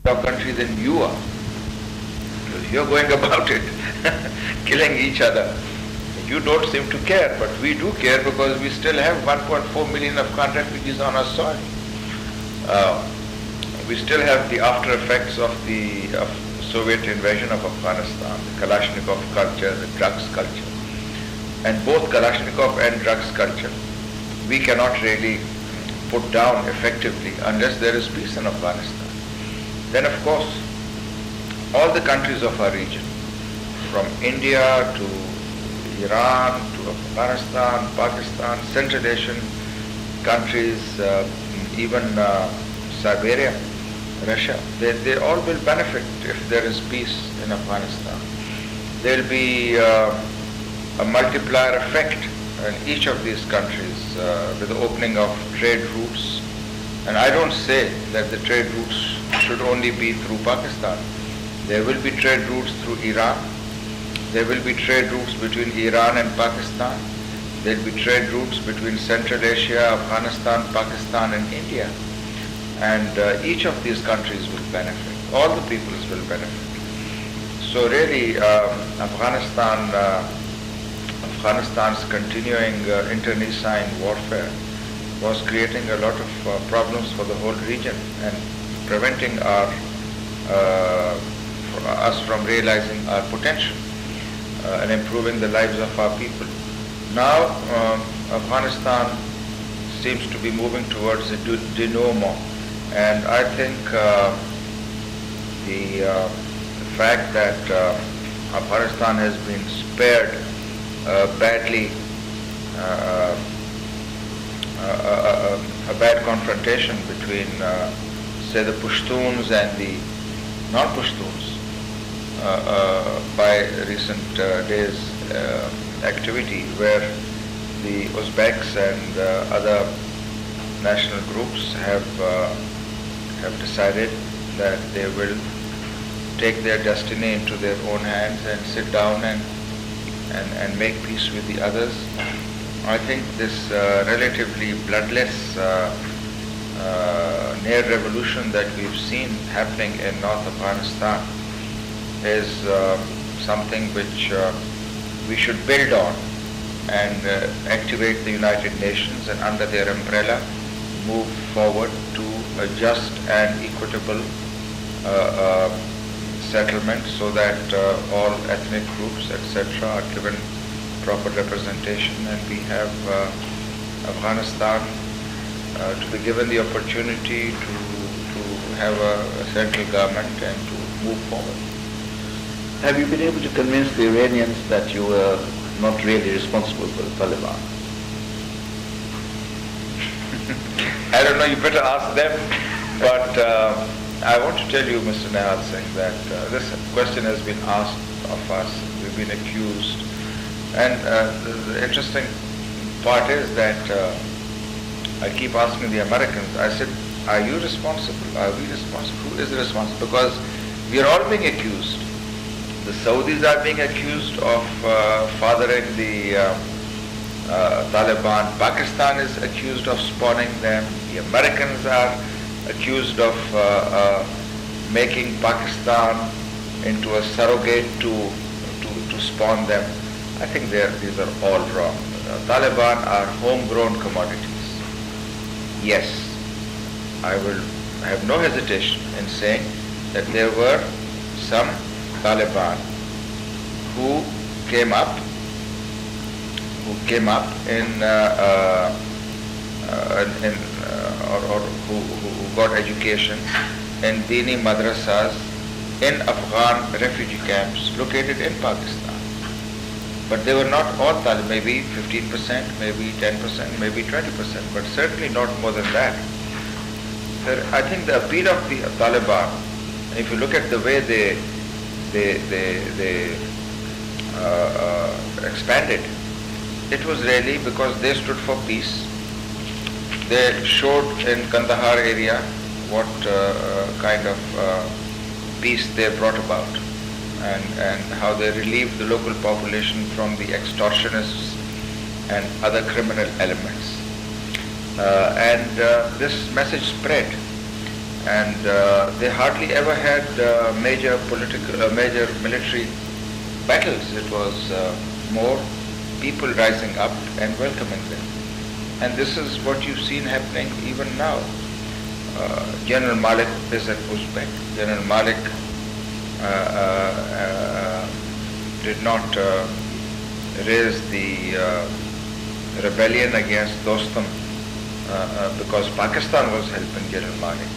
your country than you are. You're going about it, killing each other. You don't seem to care, but we do care because we still have 1.4 million Afghan refugees on our soil. We still have the after effects of the Soviet invasion of Afghanistan, the Kalashnikov culture, the drugs culture. And both Kalashnikov and drugs culture, we cannot really put down effectively unless there is peace in Afghanistan. Then of course, all the countries of our region, from India to Iran to Afghanistan, Pakistan, Central Asian countries, even Siberia, Russia, they all will benefit if there is peace in Afghanistan. There will be a multiplier effect in each of these countries with the opening of trade routes. And I don't say that the trade routes should only be through Pakistan. There will be trade routes through Iran. There will be trade routes between Iran and Pakistan. There will be trade routes between Central Asia, Afghanistan, Pakistan and India. And each of these countries will benefit. All the peoples will benefit. So really, Afghanistan's continuing internecine warfare was creating a lot of problems for the whole region and preventing us from realizing our potential and improving the lives of our people. Now, Afghanistan seems to be moving towards a denouement, and I think the fact that Afghanistan has been spared a bad confrontation between, say, the Pashtuns and the non-Pashtuns by recent days' activity, where the Uzbeks and other national groups have decided that they will take their destiny into their own hands and sit down and make peace with the others. I think this relatively bloodless near revolution that we've seen happening in North Afghanistan is something which we should build on and activate the United Nations and under their umbrella move forward to a just and equitable settlement so that all ethnic groups, etc., are given proper representation, and we have Afghanistan to be given the opportunity to have a central government and to move forward. Have you been able to convince the Iranians that you were not really responsible for the Taliban? I don't know, you better ask them, but I want to tell you, Mr. Nihal Singh, that this question has been asked of us. We've been accused. And the interesting part is that I keep asking the Americans, I said, are you responsible? Are we responsible? Who is responsible? Because we are all being accused. The Saudis are being accused of fathering the Taliban. Pakistan is accused of spawning them. The Americans are accused of making Pakistan into a surrogate to spawn them. I think these are all wrong. Taliban are homegrown commodities. Yes, I will have no hesitation in saying that there were some Taliban who came up or who got education in Dini madrasas in Afghan refugee camps located in Pakistan. But they were not all Taliban, maybe 15%, maybe 10%, maybe 20%, but certainly not more than that. I think the appeal of the Taliban, if you look at the way they expanded, it was really because they stood for peace. They showed in Kandahar area what kind of peace they brought about, and how they relieved the local population from the extortionists and other criminal elements. And this message spread, and they hardly ever had major military battles. It was more people rising up and welcoming them. And this is what you've seen happening even now. General Malik is at Uzbek. General Malik did not raise the rebellion against Dostum because Pakistan was helping General Malik.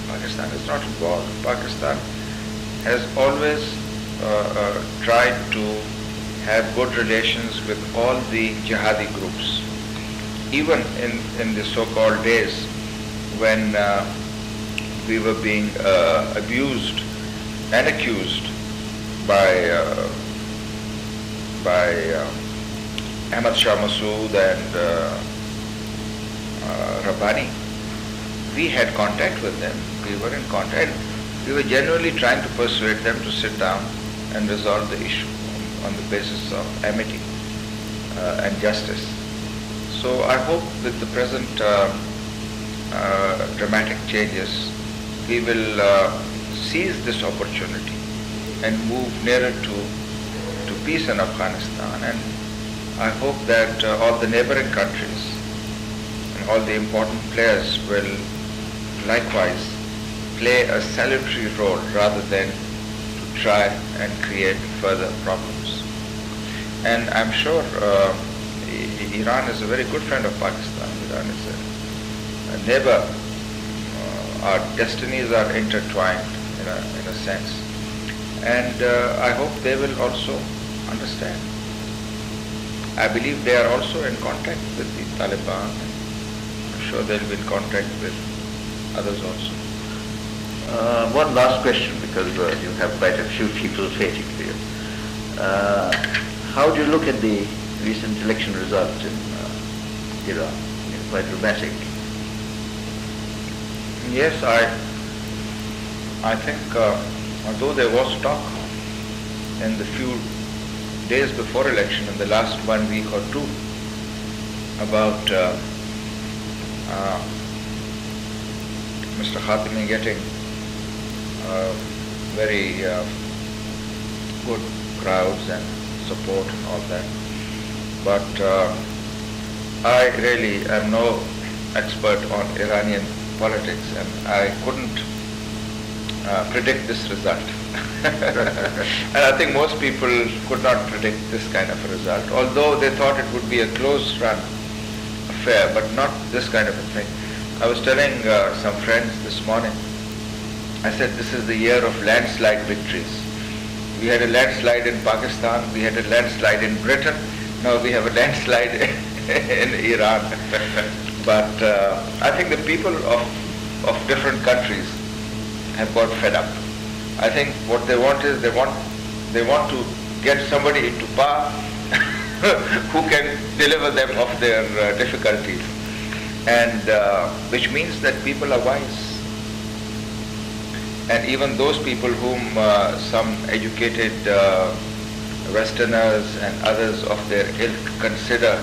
Pakistan is not involved. Pakistan has always tried to have good relations with all the jihadi groups. Even in the so-called days when we were being abused and accused by Ahmad Shah Massoud and Rabbani, we had contact with them. We were in contact. We were genuinely trying to persuade them to sit down and resolve the issue on the basis of amity and justice. So I hope with the present dramatic changes, we will seize this opportunity and move nearer to peace in Afghanistan. And I hope that all the neighboring countries and all the important players will likewise play a salutary role rather than to try and create further problems. And I'm sure Iran is a very good friend of Pakistan. Iran is a neighbor. Our destinies are intertwined in a sense. And I hope they will also understand. I believe they are also in contact with the Taliban. I'm sure they'll be in contact with others also. One last question, because you have quite a few people waiting for you. How do you look at the recent election result in Iran? It's quite dramatic. Yes, I think although there was talk in the few days before election, in the last 1 week or two, about Mr. Khatami getting very good crowds and support and all that. But I really am no expert on Iranian politics, and I couldn't predict this result. And I think most people could not predict this kind of a result, although they thought it would be a close run affair, but not this kind of a thing. I was telling some friends this morning, I said this is the year of landslide victories. We had a landslide in Pakistan, we had a landslide in Britain, now we have a landslide in Iran. But I think the people of different countries have got fed up. I think what they want is they want to get somebody into power who can deliver them of their difficulties, and which means that people are wise. And even those people whom some educated Westerners and others of their ilk consider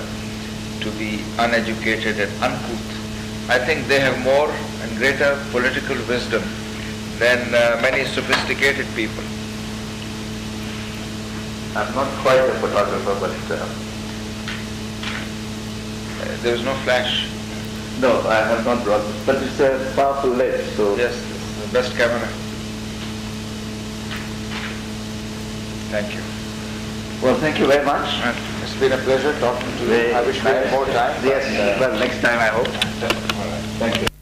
to be uneducated and uncouth, I think they have more and greater political wisdom than many sophisticated people. I'm not quite a photographer, but There is no flash. no, I have not brought this, but it's a powerful lens, so Yes, this is the best camera. Thank you. well, thank you very much. And it's been a pleasure talking to you. I wish we had more time. Yes, well, next time I hope. All right. Thank you.